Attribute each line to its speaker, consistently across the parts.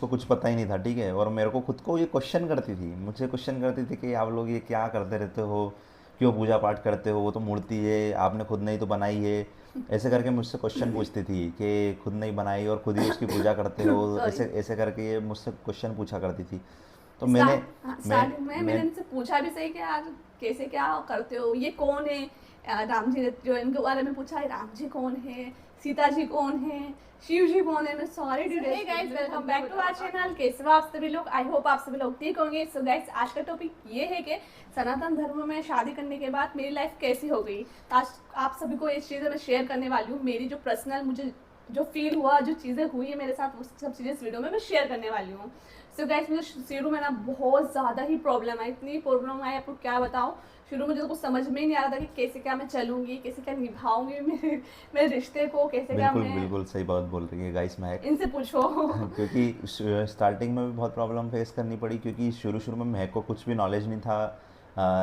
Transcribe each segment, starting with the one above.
Speaker 1: को कुछ पता ही नहीं था, ठीक है। और मेरे को खुद को ये क्वेश्चन करती थी, मुझसे क्वेश्चन करती थी कि आप लोग ये क्या करते रहते हो, क्यों पूजा पाठ करते हो, वो तो मूर्ति है, आपने खुद नहीं तो बनाई है। ऐसे करके मुझसे क्वेश्चन पूछती थी कि खुद नहीं बनाई और खुद ही उसकी पूजा करते हो,
Speaker 2: सॉरी।
Speaker 1: ऐसे ऐसे करके ये मुझसे क्वेश्चन पूछा करती थी। तो मैंने मैं
Speaker 2: स्टार्टिंग में मैंने
Speaker 1: मैं
Speaker 2: इनसे पूछा भी सही कि यार कैसे क्या करते हो, ये कौन है। राम जी ने जो इनके बारे में पूछा है, राम जी कौन है, सीता जी कौन है, शिव जी कौन है, मैं सारी details. Guys welcome back to our channel. कैसे हो आप सभी लोग? आई होप आप सभी लोग ठीक होंगे। सो गाइस आज का टॉपिक ये है कि सनातन धर्म में शादी करने के बाद मेरी लाइफ कैसी हो गई। तो आज आप सभी को ये चीज़ें मैं शेयर करने वाली हूँ। मेरी जो पर्सनल मुझे जो फील हुआ, जो चीज़ें हुई है मेरे साथ, उस सब चीज़ें इस वीडियो में मैं शेयर करने वाली हूँ। सो गाइस मुझे शुरू में ना बहुत ज़्यादा ही प्रॉब्लम आई, इतनी प्रॉब्लम आई आपको क्या बताऊँ। शुरू में मुझे तो कुछ समझ में ही नहीं आ रहा था कि कैसे क्या मैं चलूँगी, कैसे क्या निभाऊँगी मेरे मेरे रिश्ते को, कैसे क्या
Speaker 1: बिल्कुल
Speaker 2: मैं।
Speaker 1: बिल्कुल सही बात बोल रही है गाइस महक।
Speaker 2: इनसे पूछो।
Speaker 1: क्योंकि स्टार्टिंग में भी बहुत प्रॉब्लम फेस करनी पड़ी, क्योंकि शुरू शुरू में महक को कुछ भी नॉलेज नहीं था।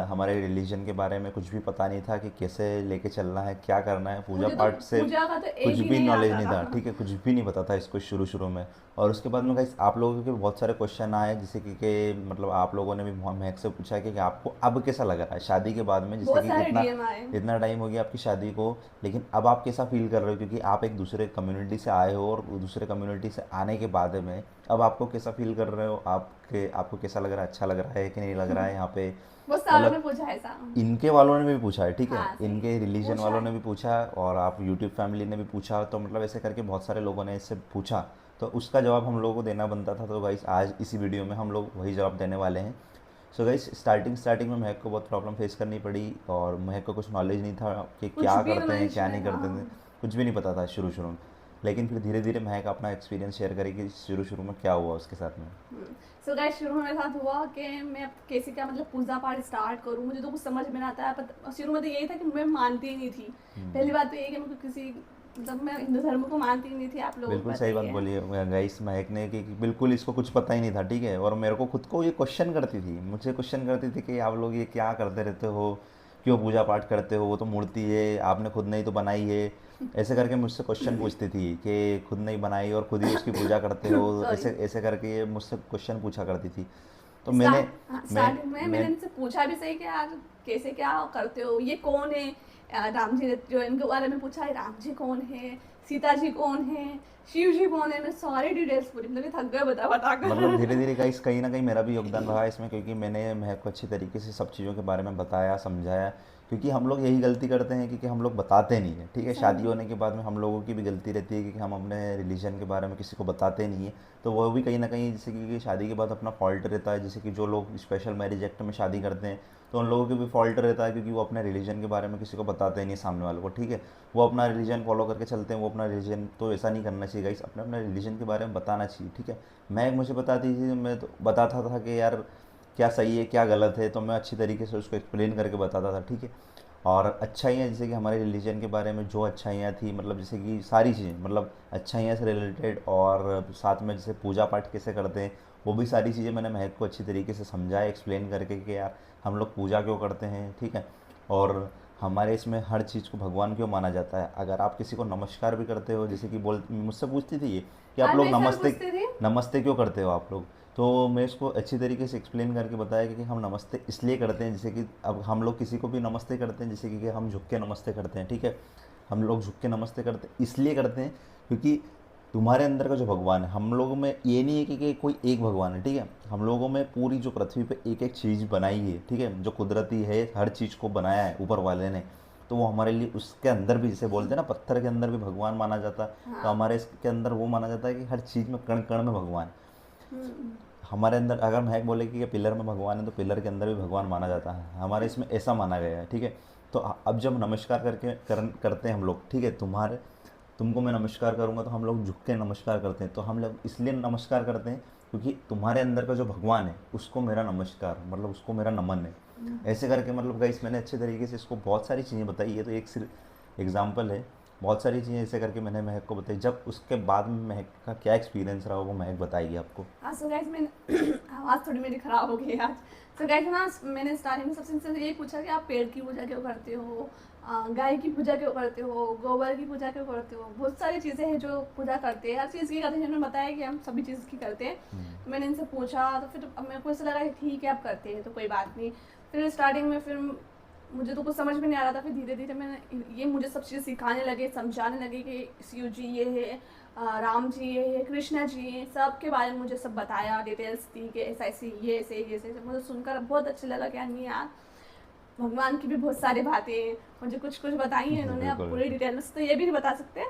Speaker 1: हमारे रिलीजन के बारे में कुछ भी पता नहीं था कि कैसे लेके चलना है, क्या करना है, पूजा
Speaker 2: मुझे तो
Speaker 1: पाठ से
Speaker 2: पूजा का तो ए
Speaker 1: कुछ
Speaker 2: भी
Speaker 1: भी
Speaker 2: नहीं
Speaker 1: नॉलेज
Speaker 2: आता
Speaker 1: नहीं था,
Speaker 2: था।
Speaker 1: ठीक है, कुछ भी नहीं पता था इसको शुरू शुरू में। और उसके बाद में गाइस आप लोगों के बहुत सारे क्वेश्चन आए, जैसे कि मतलब आप लोगों ने भी महक से पूछा कि आपको अब कैसा लग रहा है शादी के बाद में, जैसे
Speaker 2: बहुत
Speaker 1: कि
Speaker 2: सारे
Speaker 1: इतना
Speaker 2: डीएम आए।
Speaker 1: इतना टाइम हो गया आपकी शादी को, लेकिन अब आप कैसा फील कर रहे हो, क्योंकि आप एक दूसरे कम्युनिटी से आए हो और दूसरे कम्युनिटी से आने के बाद में अब आपको कैसा फील कर रहे हो, आपको कैसा लग रहा है, अच्छा लग रहा है कि नहीं लग रहा है यहाँ पे।
Speaker 2: बहुत सारों ने
Speaker 1: मतलब
Speaker 2: पूछा ऐसा।
Speaker 1: इनके वालों ने भी पूछा है, ठीक है,
Speaker 2: हाँ सही।
Speaker 1: इनके रिलीजन
Speaker 2: पूछा
Speaker 1: वालों
Speaker 2: है।
Speaker 1: ने भी पूछा, और आप यूट्यूब फैमिली ने भी पूछा, तो मतलब ऐसे करके बहुत सारे लोगों ने इससे पूछा। तो उसका जवाब हम लोगों को देना बनता था, तो गाइस आज इसी वीडियो में हम लोग वही जवाब देने वाले हैं। सो गाइस स्टार्टिंग स्टार्टिंग में महक को बहुत प्रॉब्लम फेस करनी पड़ी, और महक को कुछ नॉलेज नहीं था कि
Speaker 2: कुछ
Speaker 1: क्या
Speaker 2: भी
Speaker 1: करते हैं
Speaker 2: नॉलेज
Speaker 1: क्या
Speaker 2: में,
Speaker 1: नहीं करते थे,
Speaker 2: हाँ।
Speaker 1: कुछ भी नहीं पता था शुरू शुरू में। लेकिन फिर धीरे धीरे महक अपना एक्सपीरियंस शेयर करेगी शुरू शुरू में क्या हुआ उसके साथ में।
Speaker 2: सो गाइस शुरू में मेरे साथ हुआ कि मैं अब कैसे क्या मतलब पूजा पाठ स्टार्ट करूँ, मुझे तो कुछ समझ में नहीं आता है। शुरू में तो यही था कि मैं मानती ही नहीं थी। पहली बात तो ये कि मैं किसी मतलब मैं हिंदू धर्म को मानती ही नहीं थी, आप लोगों को
Speaker 1: बिल्कुल
Speaker 2: पता
Speaker 1: सही
Speaker 2: ही
Speaker 1: बात
Speaker 2: है।
Speaker 1: बोली है गाइस महक ने कि बिल्कुल इसको कुछ पता ही नहीं था, ठीक है। और मेरे को खुद को ये क्वेश्चन करती थी, मुझसे क्वेश्चन करती थी कि आप लोग ये क्या करते रहते हो, क्यों पूजा पाठ करते हो, वो तो मूर्ति है, आपने खुद नहीं तो बनाई है। ऐसे करके मुझसे क्वेश्चन पूछती थी कि खुद नहीं बनाई और खुद ही उसकी पूजा करते हो,
Speaker 2: सॉरी।
Speaker 1: ऐसे ऐसे करके ये मुझसे क्वेश्चन पूछा करती थी। तो मैंने मैं
Speaker 2: स्टार्टिंग में मैंने
Speaker 1: मैं
Speaker 2: इनसे पूछा भी सही कि यार कैसे क्या करते हो, ये कौन है। राम जी ने जो इनके बारे में पूछा है, राम जी कौन है, सीता जी कौन है, शिव जी कौन है, मैं सारी डिटेल्स पूरी मतलब थक गए बता बता
Speaker 1: मतलब
Speaker 2: कर।
Speaker 1: धीरे धीरे गाइस कहीं ना कहीं मेरा भी योगदान रहा है इसमें, क्योंकि मैंने महक को अच्छी तरीके से सब चीज़ों के बारे में बताया समझाया। क्योंकि हम लोग यही गलती करते हैं, क्योंकि हम लोग बताते नहीं हैं, ठीक है।
Speaker 2: सही
Speaker 1: शादी
Speaker 2: में।
Speaker 1: होने के बाद में हम लोगों की भी गलती रहती है कि हम अपने रिलीजन के बारे में किसी को बताते नहीं हैं। तो वो भी कहीं ना कहीं जैसे कि शादी के बाद अपना फॉल्ट रहता है, जैसे कि जो लोग स्पेशल मैरिज एक्ट में शादी करते हैं, तो उन लोगों के भी फॉल्ट रहता है, क्योंकि वो अपने रिलीजन के बारे में किसी को बताते नहीं सामने वालों को, ठीक है। वो अपना रिलीजन फॉलो करके चलते हैं, वो अपना रिलीजन तो ऐसा नहीं करना चाहिए गाइस, अपने अपने रिलीजन के बारे में बताना चाहिए, ठीक है। मैं मुझे बताती थी, मैं तो बताता था कि यार क्या सही है क्या गलत है, तो मैं अच्छी तरीके से उसको एक्सप्लेन करके बताता था, ठीक है। और अच्छाइयाँ जैसे कि हमारे रिलीजन के बारे में जो अच्छाइयाँ थी, मतलब जैसे कि सारी चीज़ें, मतलब अच्छाइयाँ से रिलेटेड, और साथ में जैसे पूजा पाठ कैसे करते हैं, वो भी सारी चीज़ें मैंने महक को अच्छी तरीके से समझाया एक्सप्लेन करके कि यार हम लोग पूजा क्यों करते हैं, ठीक है। और हमारे इसमें हर चीज़ को भगवान क्यों माना जाता है। अगर आप किसी को नमस्कार भी करते हो, जैसे कि बोल मुझसे पूछती थी ये कि आप
Speaker 2: हाँ
Speaker 1: लोग
Speaker 2: मैं ऐसा भी
Speaker 1: नमस्ते
Speaker 2: पूछती थी।
Speaker 1: नमस्ते क्यों करते हो आप लोग। तो मैं इसको अच्छी तरीके से एक्सप्लेन करके बताया कि हम नमस्ते इसलिए करते हैं, जैसे कि अब हम लोग किसी को भी नमस्ते करते हैं, जैसे कि हम झुक के नमस्ते करते हैं, ठीक है। हम लोग झुक के नमस्ते करते हैं इसलिए करते हैं क्योंकि तुम्हारे अंदर का जो भगवान है, हम लोगों में ये नहीं है कि कोई एक भगवान है, ठीक है। हम लोगों में पूरी जो पृथ्वी पे एक एक चीज़ बनाई है, ठीक है, जो कुदरती है, हर चीज़ को बनाया है ऊपर वाले ने। तो वो हमारे लिए उसके अंदर भी, जैसे बोलते हैं ना पत्थर के अंदर भी भगवान माना जाता है, तो
Speaker 2: हाँ।
Speaker 1: हमारे इसके अंदर वो माना जाता है कि हर चीज़ में कण कण में भगवान। हमारे अंदर अगर महक बोले कि पिलर में भगवान है, तो पिलर के अंदर भी भगवान माना जाता है, हमारे इसमें ऐसा माना गया है, ठीक है। तो अब जब नमस्कार करते हैं हम लोग, ठीक है, तुमको मैं नमस्कार करूँगा तो हम लोग झुक के नमस्कार करते हैं, तो हम लोग इसलिए नमस्कार करते हैं क्योंकि तुम्हारे अंदर का जो भगवान है उसको मेरा नमस्कार, मतलब उसको मेरा नमन है। ऐसे करके मतलब गाइस मैंने अच्छे तरीके से इसको बहुत सारी चीज़ें बताई है, तो एक सिर्फ एग्जाम्पल है। बहुत सारी चीज़ें ऐसे करके मैंने महक को बताई। जब उसके बाद में महक का क्या एक्सपीरियंस रहा वो महक बताएगी आपको।
Speaker 2: हाँ सो गाइस मैंने आवाज़ थोड़ी मेरी ख़राब हो गई आज। सो गाइस ना मैंने स्टार्टिंग में सबसे यही पूछा कि आप पेड़ की पूजा क्यों करते हो, गाय की पूजा क्यों करते हो, गोबर की पूजा क्यों करते हो, बहुत सारी चीज़ें हैं जो पूजा करते हैं, हर चीज़ की करते हैं। उन्होंने बताया कि हम सभी चीज़ की करते हैं। तो मैंने इनसे पूछा तो फिर अब मेरे को ऐसा लगा कि ठीक है आप करते हैं तो कोई बात नहीं। फिर स्टार्टिंग में फिर मुझे तो कुछ समझ में नहीं आ रहा था, फिर धीरे धीरे मैंने ये मुझे सब चीज़ सिखाने लगे, समझाने लगे कि शिव जी ये है, राम जी ये है, कृष्णा जी ये, सब के बारे में मुझे सब बताया, डिटेल्स दी कि ऐसा ऐसे ये ऐसे ये ऐसे। मुझे सुनकर बहुत अच्छा लगा कि नहीं यार भगवान की भी बहुत सारी बातें मुझे कुछ कुछ बताई हैं इन्होंने। अब
Speaker 1: बिल्कुल
Speaker 2: पूरी
Speaker 1: बिल्कुल।
Speaker 2: डिटेल्स तो ये भी नहीं बता सकते,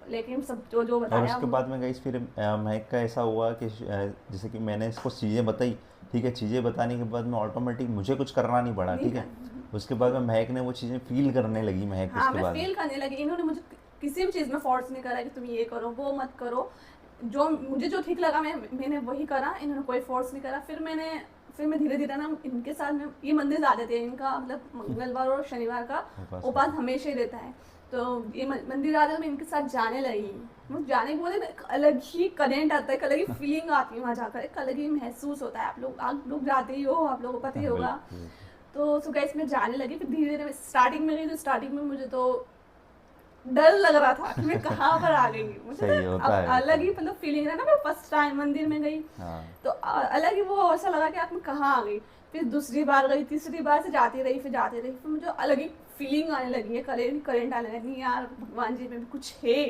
Speaker 2: लेकिन सब जो जो
Speaker 1: और
Speaker 2: बताया
Speaker 1: उसके बाद में गई फिर महक का ऐसा हुआ कि जैसे कि मैंने इसको चीज़ें बताई, ठीक है, चीज़ें बताने के बाद में ऑटोमेटिक मुझे कुछ करना नहीं पड़ा,
Speaker 2: नहीं
Speaker 1: ठीक है।
Speaker 2: कर।
Speaker 1: उसके बाद में महक ने वो चीज़ें फील करने लगी, महक
Speaker 2: हाँ
Speaker 1: उसके
Speaker 2: मैं
Speaker 1: बाद में।
Speaker 2: फील करने लगी, इन्होंने मुझे किसी भी चीज़ में फोर्स नहीं करा कि तुम ये करो वो मत करो, जो मुझे जो ठीक लगा मैंने वही करा, इन्होंने कोई फोर्स नहीं करा। फिर मैं धीरे धीरे ना इनके साथ में ये मंदिर जाते थे, इनका मतलब मंगलवार और शनिवार का
Speaker 1: उपास
Speaker 2: उपास हमेशा ही रहता है। तो ये मंदिर आते मैं इनके साथ जाने लगी। मुझे जाने के बाद एक अलग ही करंट आता है, एक अलग ही फीलिंग आती है वहाँ जाकर, एक अलग ही महसूस होता है। आप लोग जाते ही हो, आप लोगों को पता ही होगा।
Speaker 1: बिल्कुल
Speaker 2: तो सो गाइस मैं जाने लगी, फिर धीरे धीरे स्टार्टिंग में गई तो स्टार्टिंग में मुझे तो डर लग रहा था कि मैं कहाँ पर आ गई। मुझे तो
Speaker 1: सही होता
Speaker 2: अब
Speaker 1: है, होता
Speaker 2: अलग
Speaker 1: है।
Speaker 2: ही मतलब फीलिंग है ना, मैं फर्स्ट टाइम मंदिर में गई
Speaker 1: हाँ
Speaker 2: तो अलग ही वो ऐसा लगा कि आप मैं कहाँ आ गई। फिर दूसरी बार गई, तीसरी बार से जाती रही, फिर मुझे अलग ही फीलिंग आने लगी है, करेंट आने लगी यार भगवान जी में भी कुछ है,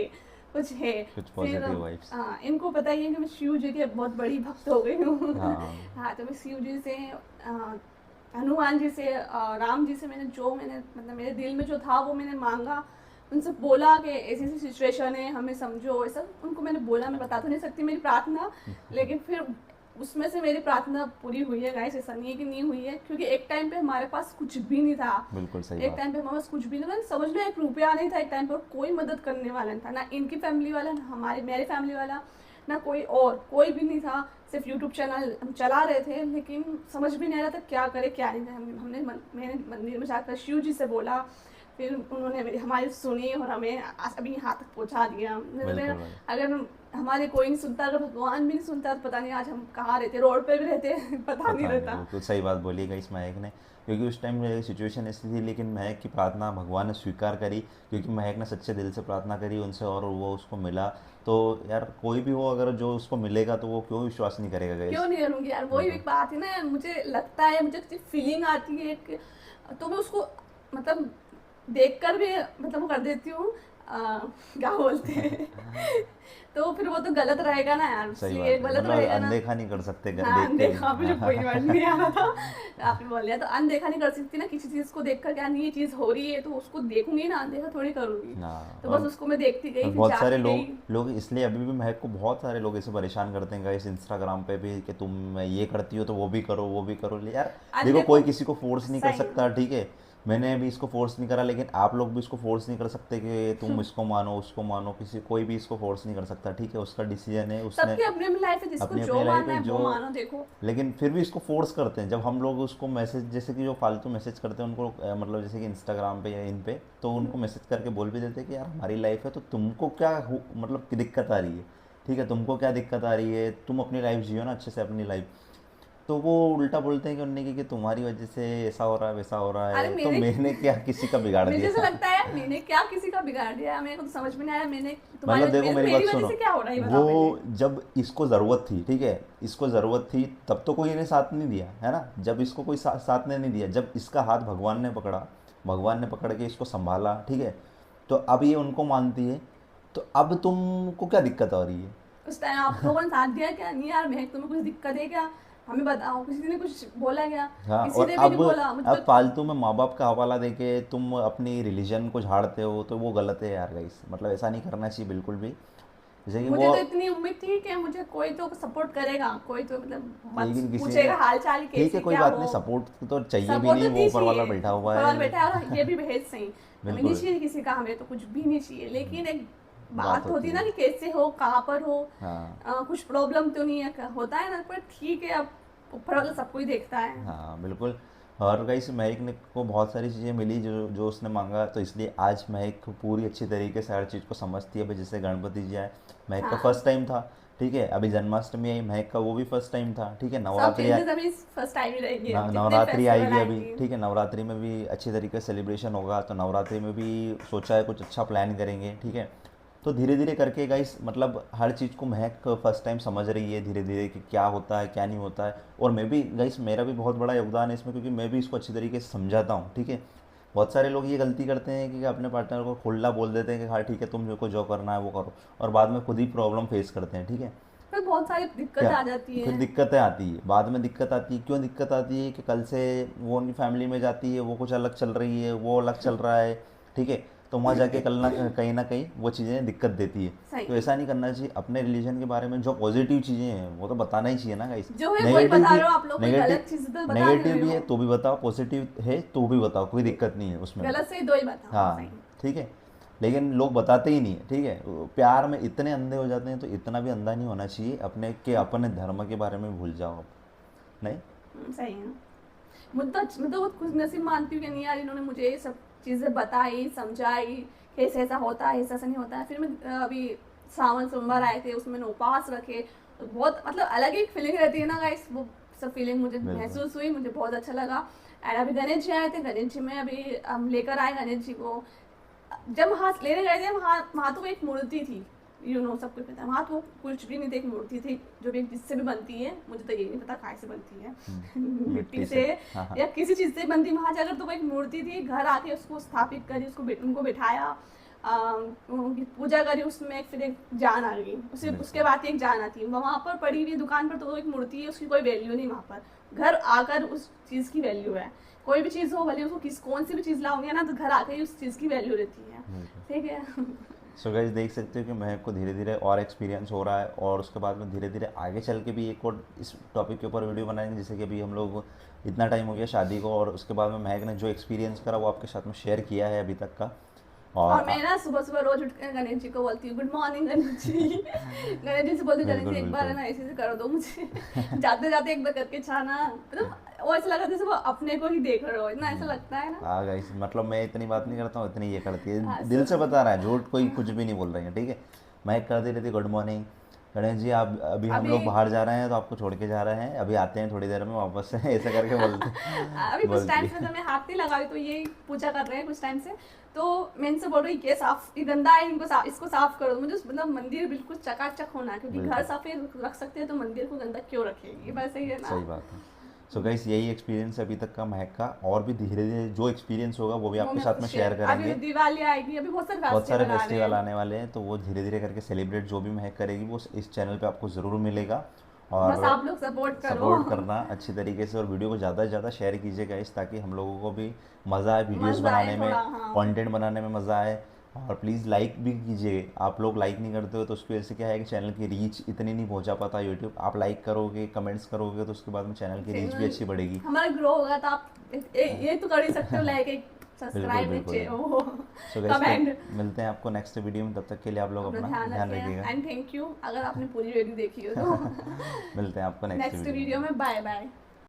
Speaker 2: कुछ है।
Speaker 1: कुछ
Speaker 2: फिर
Speaker 1: पॉजिटिव वाइब्स।
Speaker 2: हाँ इनको पता ही है कि मैं शिव जी की बहुत बड़ी भक्त हो गई हूँ।
Speaker 1: हाँ
Speaker 2: हाँ तो मैं शिव जी से हनुमान जी से राम जी से मैंने मतलब मेरे दिल में जो था वो मैंने मांगा, उनसे बोला कि ऐसी ऐसी सिचुएशन है हमें समझो, ऐसा उनको मैंने बोला। मैं बता तो नहीं सकती मेरी प्रार्थना, लेकिन फिर उसमें से मेरी प्रार्थना पूरी हुई है गाइस, ऐसा नहीं है कि नहीं हुई है, क्योंकि एक टाइम पे हमारे पास कुछ भी नहीं था।
Speaker 1: बिल्कुल सही
Speaker 2: एक
Speaker 1: बात।
Speaker 2: टाइम पे हमारे पास कुछ भी नहीं था, समझ लो 1 रुपया नहीं था एक टाइम पर, कोई मदद करने वाला नहीं था, ना इनकी फैमिली वाला ना मेरी फैमिली वाला, ना कोई भी नहीं था। सिर्फ यूट्यूब चैनल हम चला रहे थे, लेकिन समझ भी नहीं आ रहा था क्या करे क्या नहीं करे। मैंने मंदिर में जाकर शिव जी से बोला, फिर उन्होंने हमारी सुनी और हमें अभी यहाँ तक पहुँचा दिया।
Speaker 1: बिल्कुल भाई।
Speaker 2: अगर हमारे कोई नहीं सुनता, अगर भगवान भी नहीं सुनता तो पता नहीं आज हम कहाँ रहते, रोड पे भी रहते पता नहीं
Speaker 1: पता नहीं,
Speaker 2: रहता।
Speaker 1: बिल्कुल सही बात बोली गई इस महक ने, क्योंकि उस टाइम सिचुएशन ऐसी थी, लेकिन महक की प्रार्थना भगवान ने स्वीकार करी, क्योंकि महक ने सच्चे दिल से प्रार्थना करी उनसे और वो उसको मिला। तो यार कोई भी हो अगर जो उसको मिलेगा तो वो क्यों विश्वास नहीं करेगा
Speaker 2: क्यों
Speaker 1: गाइस।
Speaker 2: नहीं करूँगी यार, वही
Speaker 1: बिल्कुल
Speaker 2: एक बात है ना, मुझे लगता है, मुझे फीलिंग आती है एक, तो मैं उसको मतलब देखकर भी मतलब वो कर देती हूँ, क्या बोलते हैं। तो फिर वो तो गलत रहेगा ना यार,
Speaker 1: सही
Speaker 2: इसलिए
Speaker 1: बात है,
Speaker 2: गलत
Speaker 1: मतलब
Speaker 2: रहेगा ना।
Speaker 1: अनदेखा नहीं कर सकते
Speaker 2: हाँ
Speaker 1: देख के भी।
Speaker 2: अनदेखा, मुझे कोई
Speaker 1: हाँ।
Speaker 2: वर्ड नहीं आ रहा था, तो आपने बोल दिया। तो अनदेखा नहीं कर सकती ना किसी चीज़ को देखकर, क्या नहीं ये चीज़ हो रही है तो उसको देखूंगी ना, अनदेखा थोड़ी करूंगी।
Speaker 1: हाँ,
Speaker 2: तो बस उसको मैं देखती
Speaker 1: और
Speaker 2: गई, फिर
Speaker 1: बहुत सारे
Speaker 2: जाती गई।
Speaker 1: लोग इसलिए अभी भी महक को बहुत सारे लोग ऐसे परेशान करते हैं गाइस इंस्टाग्राम पे भी कि तुम ये करती हो तो वो भी करो वो भी करो। यार
Speaker 2: आज
Speaker 1: देखो
Speaker 2: देखो
Speaker 1: कोई किसी को फोर्स नहीं कर
Speaker 2: सही
Speaker 1: सकता, ठीक है। मैंने अभी इसको फोर्स नहीं करा, लेकिन आप लोग भी इसको फोर्स नहीं कर सकते कि तुम इसको मानो उसको मानो, किसी कोई भी इसको फोर्स नहीं कर सकता, ठीक है। उसका डिसीजन है, उसने
Speaker 2: सबकी अपनी अपनी लाइफ है, जिसको
Speaker 1: अपनी
Speaker 2: जो
Speaker 1: अपनी लाइफ
Speaker 2: मानना
Speaker 1: है
Speaker 2: है
Speaker 1: जो।
Speaker 2: वो मानो। देखो
Speaker 1: लेकिन फिर भी इसको फोर्स करते हैं, जब हम लोग उसको मैसेज जैसे कि जो फालतू मैसेज करते हैं उनको मतलब जैसे कि इंस्टाग्राम पे या इन पे, तो उनको मैसेज करके बोल भी देते हैं कि यार हमारी लाइफ है तो तुमको क्या मतलब की दिक्कत आ रही है, ठीक है, तुमको क्या दिक्कत आ रही है, तुम अपनी लाइफ जियो ना अच्छे से अपनी लाइफ। तो वो उल्टा बोलते हैं कि उन्होंने कि तुम्हारी वजह से ऐसा हो रहा है वैसा हो रहा
Speaker 2: अरे
Speaker 1: है, तो
Speaker 2: मेरे
Speaker 1: मैंने क्या किसी का बिगाड़
Speaker 2: मुझे ऐसा
Speaker 1: दिया।
Speaker 2: लगता है मैंने क्या किसी का बिगाड़ दिया, मेरे को तो समझ में नहीं आया। मैंने तुम्हारी
Speaker 1: मतलब देखो मेरी बात
Speaker 2: मेरी वजह
Speaker 1: सुनो,
Speaker 2: से क्या हो रहा है ये
Speaker 1: वो
Speaker 2: बताओ पहले।
Speaker 1: जब इसको ज़रूरत थी, ठीक है, इसको ज़रूरत थी तब तो कोई ने साथ नहीं दिया है ना, जब इसको कोई साथ ने नहीं दिया, जब इसका हाथ भगवान ने पकड़ा, भगवान ने पकड़ के इसको संभाला, ठीक है, तो अब ये उनको मानती है, तो अब तुमको क्या दिक्कत आ रही है।
Speaker 2: उस टाइम आप लोगों ने साथ दिया क्या? नहीं यार महक तुम्हें कुछ दिक्कत है क्या, हमें बताओ। किसी ने कुछ बोला क्या?
Speaker 1: हाँ,
Speaker 2: किसी
Speaker 1: और
Speaker 2: ने भी नहीं बोला मुझे
Speaker 1: अब
Speaker 2: तो।
Speaker 1: फालतू में माँ बाप का हवाला देके तुम अपनी रिलीजन को झाड़ते हो तो वो गलत है यार गाइस, मतलब ऐसा नहीं करना चाहिए बिल्कुल भी। जैसे कि
Speaker 2: मुझे
Speaker 1: वो,
Speaker 2: तो इतनी उम्मीद थी कि मुझे कोई तो सपोर्ट करेगा, कोई तो मतलब मत
Speaker 1: लेकिन किसी ने,
Speaker 2: पूछेगा हाल चाल
Speaker 1: ठीक है
Speaker 2: कैसे
Speaker 1: कोई
Speaker 2: क्या
Speaker 1: बात
Speaker 2: हो।
Speaker 1: नहीं, सपोर्ट तो चाहिए भी
Speaker 2: सपोर्ट
Speaker 1: नहीं,
Speaker 2: तो
Speaker 1: वो
Speaker 2: नहीं
Speaker 1: ऊपर वाला
Speaker 2: चाहिए,
Speaker 1: बैठा हुआ
Speaker 2: ऊपर वाला
Speaker 1: है।
Speaker 2: बैठा है और ये भी भेज सही। हमें नहीं
Speaker 1: बिल्कुल।
Speaker 2: चाहिए किसी का, हमें तो कुछ भी नहीं चाहिए, लेकिन एक
Speaker 1: बात
Speaker 2: बात
Speaker 1: होती
Speaker 2: होती है ना
Speaker 1: है।
Speaker 2: कि कैसे हो, कहाँ पर हो,
Speaker 1: हाँ
Speaker 2: कुछ प्रॉब्लम तो नहीं है, होता है ना, पर ठीक है अब ऊपर वाला सब कुछ देखता है।
Speaker 1: हाँ बिल्कुल। और गाइस महक ने को बहुत सारी चीज़ें मिली जो जो उसने मांगा, तो इसलिए आज महक पूरी अच्छी तरीके से हर चीज़ को समझती है। भाई जैसे गणपति जी आए, महक का
Speaker 2: हाँ,
Speaker 1: फर्स्ट टाइम था, ठीक है। अभी जन्माष्टमी आई, महक का वो भी फर्स्ट टाइम था, ठीक है।
Speaker 2: सब
Speaker 1: नवरात्रि
Speaker 2: चेंजेस अभी फर्स्ट टाइम ही रहेंगे, अब जितने
Speaker 1: नवरात्रि
Speaker 2: फेस्टिवल
Speaker 1: आएगी अभी,
Speaker 2: आएंगे।
Speaker 1: ठीक है। नवरात्रि में भी अच्छी तरीके से सेलिब्रेशन होगा, तो नवरात्रि में भी सोचा है कुछ अच्छा प्लान करेंगे, ठीक है। तो धीरे धीरे करके गाइस मतलब हर चीज़ को महक फर्स्ट टाइम समझ रही है धीरे धीरे कि क्या होता है क्या नहीं होता है। और मैं भी गाइस, मेरा भी बहुत बड़ा योगदान है इसमें, क्योंकि मैं भी इसको अच्छी तरीके से समझाता हूँ, ठीक है। बहुत सारे लोग ये गलती करते हैं कि अपने पार्टनर को खुला बोल देते हैं कि हाँ ठीक है तुम को जो करना है वो करो, और बाद में खुद ही प्रॉब्लम फेस करते हैं, ठीक है।
Speaker 2: फिर बहुत सारी दिक्कत
Speaker 1: क्या,
Speaker 2: आ जाती
Speaker 1: फिर
Speaker 2: है।
Speaker 1: दिक्कतें आती है, बाद में दिक्कत आती है। क्यों दिक्कत आती है कि कल से वो उनकी फैमिली में जाती है, वो कुछ अलग चल रही है, वो अलग चल रहा है, ठीक है। तो वहाँ जाके कल ना कहीं वो चीज़ें दिक्कत देती है।
Speaker 2: सही
Speaker 1: तो
Speaker 2: है।
Speaker 1: ऐसा नहीं करना चाहिए। अपने रिलीजन के बारे में जो पॉजिटिव चीज़ें हैं वो तो बताना ही चाहिए ना गाइस।
Speaker 2: जो है वही
Speaker 1: नेगेटिव
Speaker 2: बता
Speaker 1: भी,
Speaker 2: रहे हो आप लोग, कोई
Speaker 1: नेगेटिव
Speaker 2: गलत चीज तो बता नहीं
Speaker 1: नेगेटिव
Speaker 2: रहे
Speaker 1: भी है
Speaker 2: हो।
Speaker 1: तो भी बताओ, पॉजिटिव है तो भी बताओ, कोई दिक्कत नहीं है उसमें भी।
Speaker 2: गलत से दो ही बताओ,
Speaker 1: हाँ,
Speaker 2: सही है।
Speaker 1: ठीक है। लेकिन लोग बताते ही नहीं है, ठीक है। वो प्यार में इतने अंधे हो जाते हैं, तो इतना भी अंधा नहीं होना चाहिए अपने के अपने धर्म के बारे में भूल जाओ आप। नहीं।
Speaker 2: सही है। मैं तो बहुत खुश नसीब मानती हूँ कि नहीं यार, इन्होंने मुझे ये सब चीज़ें बताई, समझाई कि ऐसे ऐसा होता है, ऐसा ऐसा नहीं होता है। फिर मैं अभी सावन सोमवार आए थे, उसमें मैंने उपवास रखे, तो बहुत मतलब अलग ही फीलिंग रहती है ना गाइस, वो सब फीलिंग मुझे
Speaker 1: बिल्कुल।
Speaker 2: महसूस हुई, मुझे बहुत अच्छा लगा। एंड अभी गणेश जी आए थे, गणेश जी में अभी हम लेकर आए गणेश जी को। जब वहाँ लेने गए थे, वहाँ वहाँ तो एक मूर्ति थी, सब कुछ पता है, वहाँ तो कुछ भी नहीं थी, एक मूर्ति थी जो भी जिससे भी बनती है, मुझे तो ये नहीं पता काय से बनती है, मिट्टी से
Speaker 1: हाँ हाँ।
Speaker 2: या किसी चीज़ से बनती। वहाँ जाकर तो वो एक मूर्ति थी, घर आके उसको स्थापित करी, उनको बिठाया, उनकी पूजा करी, उसमें फिर एक जान आ गई, उसे
Speaker 1: बिल्कुल
Speaker 2: उसके बाद एक जान आती है। वहाँ पर पड़ी हुई दुकान पर तो वो एक मूर्ति है, उसकी कोई वैल्यू नहीं वहाँ पर। घर आकर उस चीज़ की वैल्यू है। कोई भी चीज़ हो, भले उसको कौन सी भी चीज़ लाओगे ना, तो घर आके ही उस चीज़ की वैल्यू रहती है,
Speaker 1: बिल्कुल।
Speaker 2: ठीक है।
Speaker 1: सो गाइस देख सकते हो कि महक को धीरे धीरे और एक्सपीरियंस हो रहा है, और उसके बाद में धीरे धीरे आगे चल के भी एक और इस टॉपिक के ऊपर वीडियो बनाएंगे। जैसे कि अभी हम लोग इतना टाइम हो गया शादी को, और उसके बाद में महक ने जो एक्सपीरियंस करा वो आपके साथ में शेयर किया है अभी तक का।
Speaker 2: और
Speaker 1: और
Speaker 2: मैं ना सुबह सुबह रोज उठ कर गणेश जी को बोलती हूँ, गुड मॉर्निंग गणेश जी। गणेश जी से बोलती हूँ, गणेश
Speaker 1: बिल्कुल
Speaker 2: जी एक बार है
Speaker 1: बिल्कुल।
Speaker 2: ना ऐसे से कर दो मुझे। जाते जाते एक बार करके छाना, मतलब वो ऐसा लगा जैसे वो अपने को ही देख रहे हो, इतना ऐसा लगता है ना।
Speaker 1: हाँ गाइस मतलब मैं इतनी बात नहीं करता हूँ, इतनी ये करती
Speaker 2: हाँ,
Speaker 1: है, दिल से बता रहा है, झूठ कोई कुछ भी नहीं बोल रही है, ठीक है। महक करती रहती गुड मॉर्निंग गणेश जी, आप अभी हम
Speaker 2: अभी
Speaker 1: लोग बाहर जा रहे हैं तो आपको छोड़ के जा रहे हैं, अभी आते हैं थोड़ी देर में वापस से, ऐसा करके
Speaker 2: अभी कुछ
Speaker 1: बोलती
Speaker 2: टाइम से
Speaker 1: है।
Speaker 2: तो मैं हाथ नहीं लगा रही, तो ये पूजा कर रहे हैं कुछ टाइम से, तो मैं इनसे बोल रही ये साफ, ये गंदा है, इसको साफ करो। मुझे मतलब मंदिर बिल्कुल चकाचक होना है, क्योंकि घर
Speaker 1: बिल्कुल
Speaker 2: सफेद रख सकते हैं तो मंदिर को गंदा क्यों रखेंगे, बस सही है ना।
Speaker 1: सही बात है। सो गाइस यही एक्सपीरियंस अभी तक का महक का, और भी धीरे धीरे जो एक्सपीरियंस होगा वो भी
Speaker 2: वो
Speaker 1: आपके
Speaker 2: मैं
Speaker 1: साथ
Speaker 2: कुछ
Speaker 1: में शेयर
Speaker 2: अभी
Speaker 1: करेंगे।
Speaker 2: दिवाली आएगी, अभी बहुत सारे
Speaker 1: बहुत सारे
Speaker 2: फेस्टिवल आ रहे
Speaker 1: फेस्टिवल
Speaker 2: हैं।
Speaker 1: आने वाले हैं, तो वो धीरे धीरे करके सेलिब्रेट जो भी महक करेगी वो इस चैनल पे आपको ज़रूर मिलेगा।
Speaker 2: बस
Speaker 1: और
Speaker 2: आप लोग सपोर्ट करो।
Speaker 1: सपोर्ट करना अच्छी तरीके से, और वीडियो को ज़्यादा से ज़्यादा शेयर कीजिए गाइस, ताकि हम लोगों को भी मज़ा आए वीडियोस
Speaker 2: मजा आए
Speaker 1: बनाने में,
Speaker 2: थोड़ा, हाँ।
Speaker 1: कंटेंट बनाने में मज़ा आए। और प्लीज़ लाइक भी कीजिए, आप लोग लाइक नहीं करते हो तो उसकी वजह से क्या है कि चैनल की रीच इतनी नहीं पहुंचा पाता यूट्यूब। आप लाइक करोगे, कमेंट्स करोगे, तो उसके बाद में चैनल की रीच भी अच्छी बढ़ेगी।
Speaker 2: हमारा ग्रो होगा, तो आप ये तो कर ही सकते हो, लाइक एक
Speaker 1: बिल्कुल
Speaker 2: सब्सक्राइब
Speaker 1: बिल्कुल। So guys
Speaker 2: comment.
Speaker 1: मिलते हैं आपको नेक्स्ट वीडियो में, तब तक के लिए आप लोग
Speaker 2: अपना
Speaker 1: अपना
Speaker 2: ध्यान
Speaker 1: ध्यान
Speaker 2: रखें,
Speaker 1: रखिएगा।
Speaker 2: एंड थैंक यू अगर आपने पूरी वीडियो देखी हो तो।
Speaker 1: मिलते हैं आपको नेक्स्ट
Speaker 2: नेक्स्ट
Speaker 1: वीडियो
Speaker 2: वीडियो
Speaker 1: में।
Speaker 2: में बाय बाय।